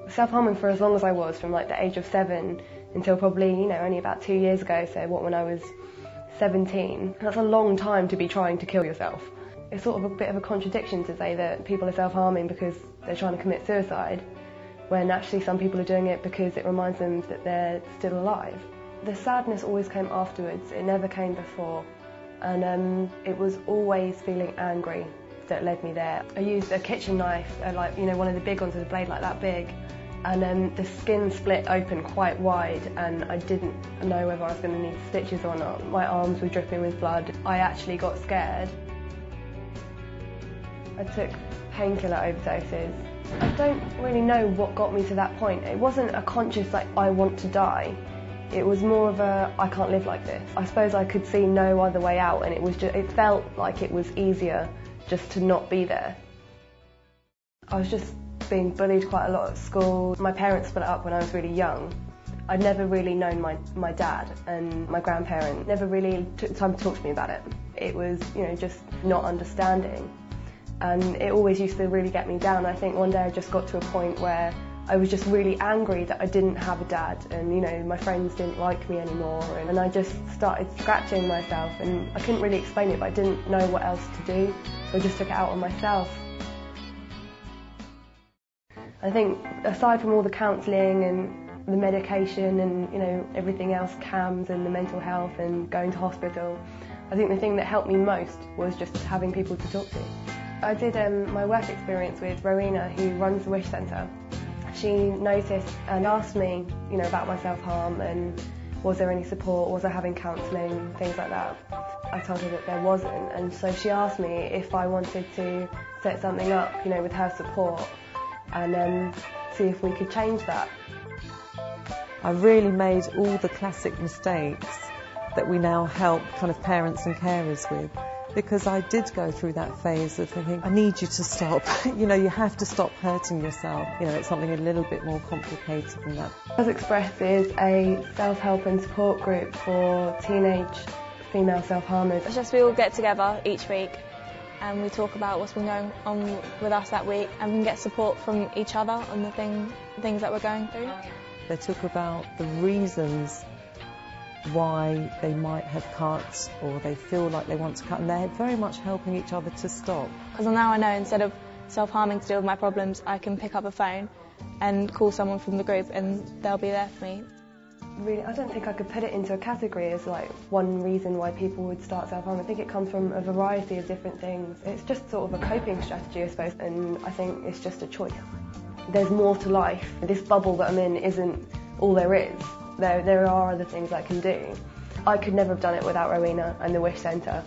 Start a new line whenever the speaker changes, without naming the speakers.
Self-harming for as long as I was, from like the age of 7 until probably, only about 2 years ago, so when I was 17. That's a long time to be trying to kill yourself. It's sort of a bit of a contradiction to say that people are self-harming because they're trying to commit suicide, when actually some people are doing it because it reminds them that they're still alive. The sadness always came afterwards, it never came before, and it was always feeling angry that led me there. I used a kitchen knife, one of the big ones with a blade like that big, and the skin split open quite wide, and I didn't know whether I was going to need stitches or not. My arms were dripping with blood. I actually got scared. I took painkiller overdoses. I don't really know what got me to that point. It wasn't a conscious, I want to die. It was more of a, I can't live like this. I suppose I could see no other way out, and it felt like it was easier just to not be there. I was just being bullied quite a lot at school. My parents split up when I was really young. I'd never really known my dad, and my grandparent never really took the time to talk to me about it. It was, just not understanding. And it always used to really get me down. I think one day I just got to a point where I was just really angry that I didn't have a dad, and my friends didn't like me anymore, and I just started scratching myself, and I couldn't really explain it, but I didn't know what else to do, so I just took it out on myself. I think aside from all the counselling and the medication and everything else, CAMS and the mental health and going to hospital, I think the thing that helped me most was just having people to talk to. I did my work experience with Rowena, who runs the Wish Centre. She noticed and asked me, about my self-harm and was there any support, was I having counselling, things like that. I told her that there wasn't, and so she asked me if I wanted to set something up, with her support, and see if we could change that.
I really made all the classic mistakes that we now help kind of parents and carers with, because I did go through that phase of thinking, I need you to stop. You have to stop hurting yourself. It's something a little bit more complicated than that.
Xpress is a self-help and support group for teenage female self-harmers.
It's just we all get together each week and we talk about what's been going on with us that week, and we can get support from each other on the things that we're going through.
They talk about the reasons why they might have cut, or they feel like they want to cut, and they're very much helping each other to stop.
Because now I know, instead of self-harming to deal with my problems, I can pick up a phone and call someone from the group and they'll be there for me.
Really, I don't think I could put it into a category as one reason why people would start self-harm. I think it comes from a variety of different things. It's just sort of a coping strategy, I suppose, and I think it's just a choice. There's more to life. This bubble that I'm in isn't all there is. There are other things I can do. I could never have done it without Rowena and the Wish Centre.